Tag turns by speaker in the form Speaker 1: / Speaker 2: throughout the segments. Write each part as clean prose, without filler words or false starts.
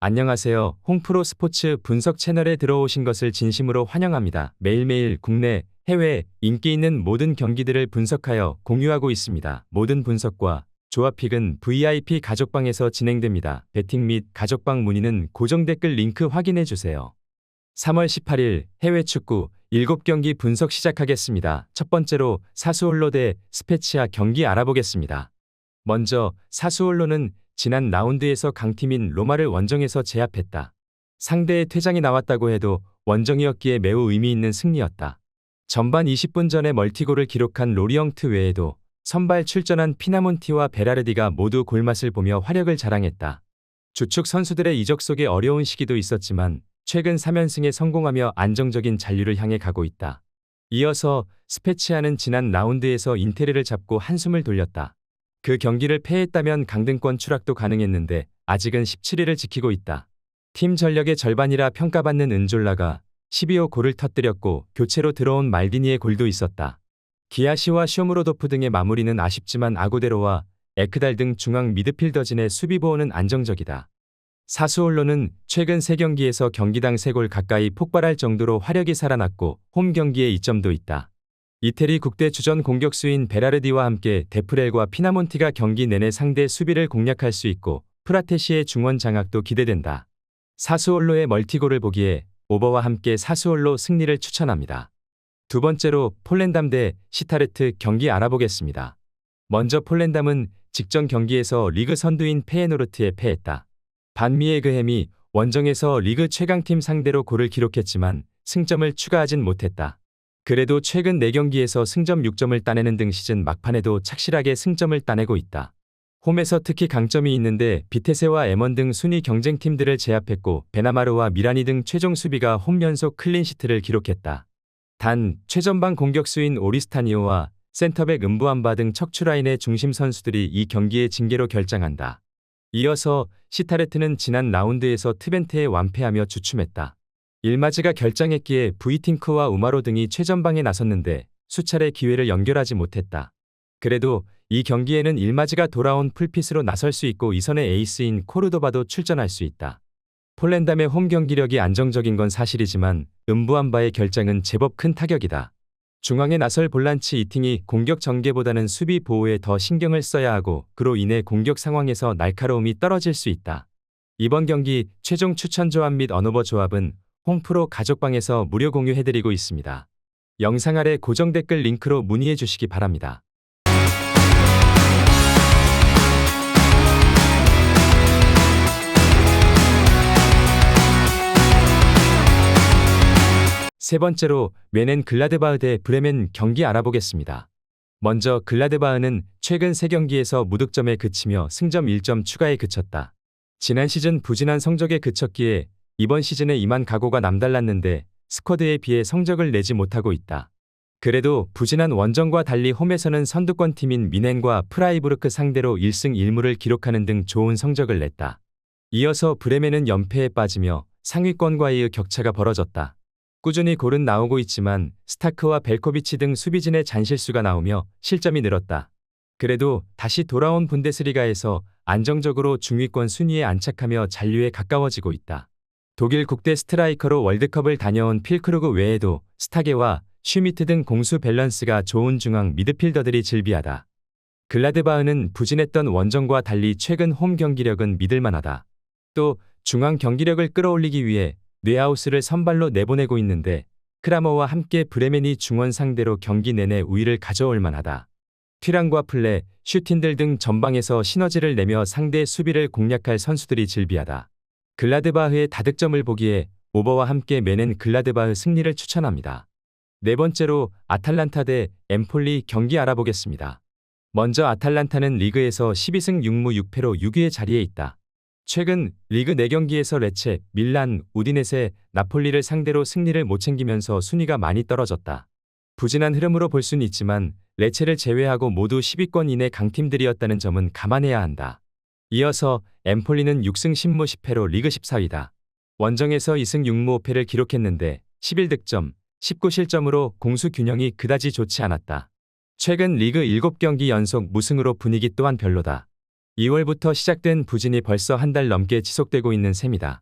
Speaker 1: 안녕하세요. 홍프로 스포츠 분석 채널에 들어오신 것을 진심으로 환영합니다. 매일매일 국내, 해외 인기 있는 모든 경기들을 분석하여 공유하고 있습니다. 모든 분석과 조합픽은 VIP 가족방에서 진행됩니다. 배팅 및 가족방 문의는 고정 댓글 링크 확인해 주세요. 3월 18일 해외 축구 7경기 분석 시작하겠습니다. 첫 번째로 사수올로 대 스페치아 경기 알아보겠습니다. 먼저 사수올로는 지난 라운드에서 강팀인 로마를 원정에서 제압했다. 상대의 퇴장이 나왔다고 해도 원정이었기에 매우 의미 있는 승리였다. 전반 20분 전에 멀티골을 기록한 로리엉트 외에도 선발 출전한 피나몬티와 베라르디가 모두 골맛을 보며 화력을 자랑했다. 주축 선수들의 이적 속에 어려운 시기도 있었지만 최근 3연승에 성공하며 안정적인 잔류를 향해 가고 있다. 이어서 스페치아는 지난 라운드에서 인테르를 잡고 한숨을 돌렸다. 그 경기를 패했다면 강등권 추락도 가능했는데 아직은 17위를 지키고 있다. 팀 전력의 절반이라 평가받는 은졸라가 12호 골을 터뜨렸고 교체로 들어온 말디니의 골도 있었다. 기아시와 쇼무로도프 등의 마무리는 아쉽지만 아구데로와 에크달 등 중앙 미드필더진의 수비 보호는 안정적이다. 사수올로는 최근 3경기에서 경기당 3골 가까이 폭발할 정도로 화력이 살아났고 홈 경기에 이점도 있다. 이태리 국대 주전 공격수인 베라르디와 함께 데프렐과 피나몬티가 경기 내내 상대 수비를 공략할 수 있고 프라테시의 중원 장악도 기대된다. 사수올로의 멀티골을 보기에 오버와 함께 사수올로 승리를 추천합니다. 두 번째로 폴렌담 대 시타르트 경기 알아보겠습니다. 먼저 폴렌담은 직전 경기에서 리그 선두인 페예노르트에 패했다. 반미에그햄이 원정에서 리그 최강팀 상대로 골을 기록했지만 승점을 추가하진 못했다. 그래도 최근 4경기에서 승점 6점을 따내는 등 시즌 막판에도 착실하게 승점을 따내고 있다. 홈에서 특히 강점이 있는데 비테세와 에먼 등 순위 경쟁팀들을 제압했고 베나마르와 미라니 등 최종 수비가 홈 연속 클린시트를 기록했다. 단 최전방 공격수인 오리스타니오와 센터백 은부암바 등 척추라인의 중심 선수들이 이 경기의 징계로 결장한다. 이어서 시타르트는 지난 라운드에서 트벤테에 완패하며 주춤했다. 일마즈가 결장했기에 부이팅크와 우마로 등이 최전방에 나섰는데 수차례 기회를 연결하지 못했다. 그래도 이 경기에는 일마즈가 돌아온 풀핏으로 나설 수 있고 이선의 에이스인 코르도바도 출전할 수 있다. 폴렌담의 홈 경기력이 안정적인 건 사실이지만 은부암바의 결장은 제법 큰 타격이다. 중앙에 나설 볼란치 이팅이 공격 전개보다는 수비 보호에 더 신경을 써야 하고 그로 인해 공격 상황에서 날카로움이 떨어질 수 있다. 이번 경기 최종 추천 조합 및 언오버 조합은 홍프로 가족방에서 무료 공유해드리고 있습니다. 영상 아래 고정 댓글 링크로 문의해 주시기 바랍니다. 세 번째로 메넨 글라드바흐 대 브레멘 경기 알아보겠습니다. 먼저 글라드바흐는 최근 3경기에서 무득점에 그치며 승점 1점 추가에 그쳤다. 지난 시즌 부진한 성적에 그쳤기에 이번 시즌에 임한 각오가 남달랐는데 스쿼드에 비해 성적을 내지 못하고 있다. 그래도 부진한 원정과 달리 홈에서는 선두권 팀인 미넨과 프라이부르크 상대로 1승 1무를 기록하는 등 좋은 성적을 냈다. 이어서 브레멘은 연패에 빠지며 상위권과의 격차가 벌어졌다. 꾸준히 골은 나오고 있지만 스타크와 벨코비치 등 수비진의 잔실수가 나오며 실점이 늘었다. 그래도 다시 돌아온 분데스리가에서 안정적으로 중위권 순위에 안착하며 잔류에 가까워지고 있다. 독일 국대 스트라이커로 월드컵을 다녀온 필크루그 외에도 스타게와 슈미트 등 공수 밸런스가 좋은 중앙 미드필더들이 즐비하다. 글라드바흐는 부진했던 원정과 달리 최근 홈 경기력은 믿을만하다. 또 중앙 경기력을 끌어올리기 위해 뇌하우스를 선발로 내보내고 있는데 크라머와 함께 브레멘이 중원 상대로 경기 내내 우위를 가져올 만하다. 튀랑과 플레, 슈틴들 등 전방에서 시너지를 내며 상대 수비를 공략할 선수들이 즐비하다. 글라드바흐의 다득점을 보기에 오버와 함께 메넨 글라드바흐 승리를 추천합니다. 네 번째로 아탈란타 대 엠폴리 경기 알아보겠습니다. 먼저 아탈란타는 리그에서 12승 6무 6패로 6위의 자리에 있다. 최근 리그 4경기에서 레체, 밀란, 우디네세, 나폴리를 상대로 승리를 못 챙기면서 순위가 많이 떨어졌다. 부진한 흐름으로 볼 수는 있지만 레체를 제외하고 모두 10위권 이내 강팀들이었다는 점은 감안해야 한다. 이어서 엠폴리는 6승 10무 10패로 리그 14위다. 원정에서 2승 6무 5패를 기록했는데 11득점, 19실점으로 공수 균형이 그다지 좋지 않았다. 최근 리그 7경기 연속 무승으로 분위기 또한 별로다. 2월부터 시작된 부진이 벌써 한 달 넘게 지속되고 있는 셈이다.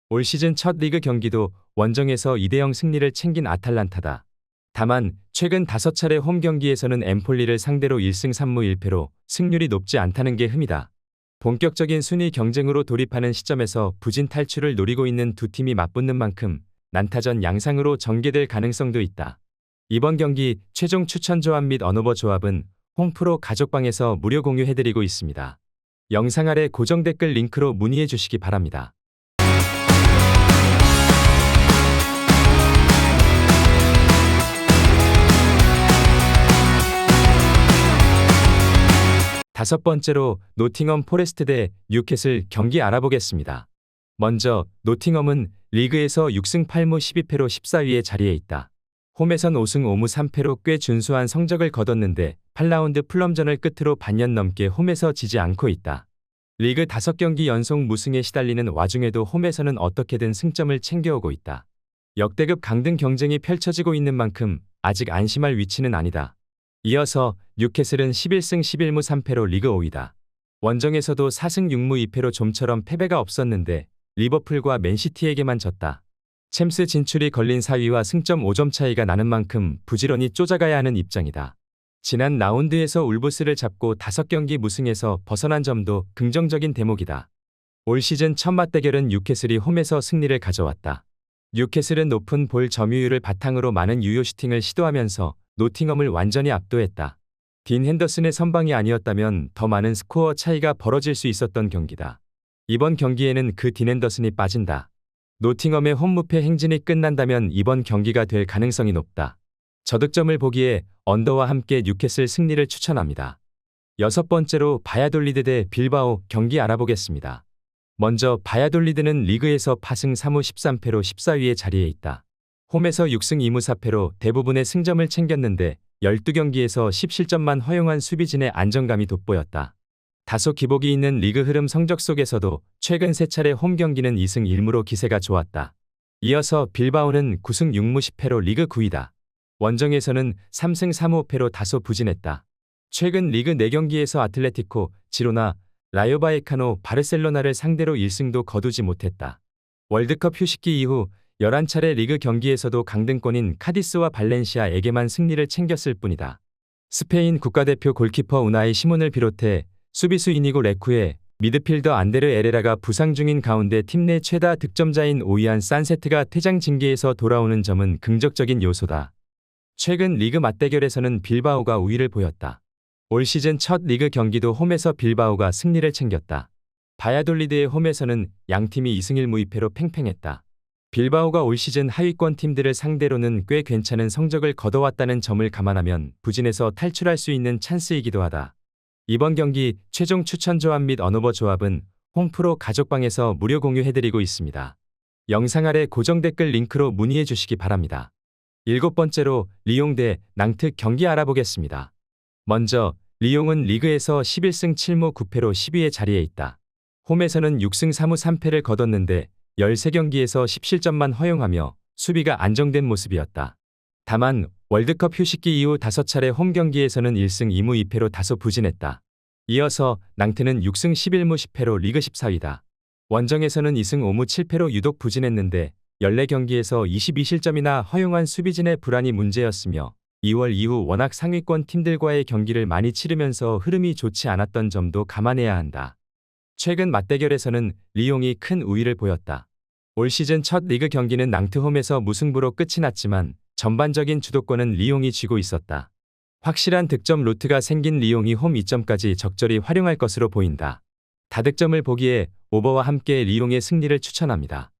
Speaker 1: 올 시즌 첫 리그 경기도 원정에서 2대0 승리를 챙긴 아탈란타다. 다만 최근 5차례 홈 경기에서는 엠폴리를 상대로 1승 3무 1패로 승률이 높지 않다는 게 흠이다. 본격적인 순위 경쟁으로 돌입하는 시점에서 부진 탈출을 노리고 있는 두 팀이 맞붙는 만큼 난타전 양상으로 전개될 가능성도 있다. 이번 경기 최종 추천 조합 및 언오버 조합은 홈프로 가족방에서 무료 공유해드리고 있습니다. 영상 아래 고정 댓글 링크로 문의해 주시기 바랍니다. 다섯 번째로 노팅엄 포레스트 대 뉴캐슬 경기 알아보겠습니다. 먼저 노팅엄은 리그에서 6승 8무 12패로 14위에 자리해 있다. 홈에선 5승 5무 3패로 꽤 준수한 성적을 거뒀는데 8라운드 플럼전을 끝으로 반년 넘게 홈에서 지지 않고 있다. 리그 5경기 연속 무승에 시달리는 와중에도 홈에서는 어떻게든 승점을 챙겨오고 있다. 역대급 강등 경쟁이 펼쳐지고 있는 만큼 아직 안심할 위치는 아니다. 이어서 뉴캐슬은 11승 11무 3패로 리그 5위다. 원정에서도 4승 6무 2패로 좀처럼 패배가 없었는데 리버풀과 맨시티에게만 졌다. 챔스 진출이 걸린 4위와 승점 5점 차이가 나는 만큼 부지런히 쪼잡아야 하는 입장이다. 지난 라운드에서 울브스를 잡고 5경기 무승에서 벗어난 점도 긍정적인 대목이다. 올 시즌 첫 맞대결은 뉴캐슬이 홈에서 승리를 가져왔다. 뉴캐슬은 높은 볼 점유율을 바탕으로 많은 유효 슈팅을 시도하면서 노팅엄을 완전히 압도했다. 딘 핸더슨의 선방이 아니었다면 더 많은 스코어 차이가 벌어질 수 있었던 경기다. 이번 경기에는 그 딘 핸더슨이 빠진다. 노팅엄의 홈무패 행진이 끝난다면 이번 경기가 될 가능성이 높다. 저득점을 보기에 언더와 함께 뉴캐슬 승리를 추천합니다. 여섯 번째로 바야돌리드 대 빌바오 경기 알아보겠습니다. 먼저 바야돌리드는 리그에서 8승 3무 13패로 14위에 자리해 있다. 홈에서 6승 2무 4패로 대부분의 승점을 챙겼는데 12경기에서 10실점만 허용한 수비진의 안정감이 돋보였다. 다소 기복이 있는 리그 흐름 성적 속에서도 최근 3차례 홈 경기는 2승 1무로 기세가 좋았다. 이어서 빌바오는 9승 6무 10패로 리그 9위다. 원정에서는 3승 3무 5패로 다소 부진했다. 최근 리그 4경기에서 아틀레티코, 지로나, 라요 바이에카노, 바르셀로나를 상대로 1승도 거두지 못했다. 월드컵 휴식기 이후 11차례 리그 경기에서도 강등권인 카디스와 발렌시아에게만 승리를 챙겼을 뿐이다. 스페인 국가대표 골키퍼 우나이 시몬을 비롯해 수비수 이니고 레쿠에, 미드필더 안데르 에레라가 부상 중인 가운데 팀 내 최다 득점자인 오이안 산세트가 퇴장 징계에서 돌아오는 점은 긍정적인 요소다. 최근 리그 맞대결에서는 빌바오가 우위를 보였다. 올 시즌 첫 리그 경기도 홈에서 빌바오가 승리를 챙겼다. 바야돌리드의 홈에서는 양팀이 2승 1무 2패로 팽팽했다. 빌바오가 올 시즌 하위권 팀들을 상대로는 꽤 괜찮은 성적을 거둬왔다는 점을 감안하면 부진에서 탈출할 수 있는 찬스이기도 하다. 이번 경기 최종 추천 조합 및 언오버 조합은 홈프로 가족방에서 무료 공유해드리고 있습니다. 영상 아래 고정 댓글 링크로 문의해 주시기 바랍니다. 일곱 번째로 리옹 대 낭트 경기 알아보겠습니다. 먼저 리옹은 리그에서 11승 7무 9패로 10위에 자리해 있다. 홈에서는 6승 3무 3패를 거뒀는데 13경기에서 10실점만 허용하며 수비가 안정된 모습이었다. 다만 월드컵 휴식기 이후 5차례 홈 경기에서는 1승 2무 2패로 다소 부진했다. 이어서 낭트는 6승 11무 10패로 리그 14위다. 원정에서는 2승 5무 7패로 유독 부진했는데 14경기에서 22실점이나 허용한 수비진의 불안이 문제였으며 2월 이후 워낙 상위권 팀들과의 경기를 많이 치르면서 흐름이 좋지 않았던 점도 감안해야 한다. 최근 맞대결에서는 리옹이 큰 우위를 보였다. 올 시즌 첫 리그 경기는 낭트 홈에서 무승부로 끝이 났지만 전반적인 주도권은 리옹이 쥐고 있었다. 확실한 득점 루트가 생긴 리옹이 홈 이점까지 적절히 활용할 것으로 보인다. 다득점을 보기에 오버와 함께 리옹의 승리를 추천합니다.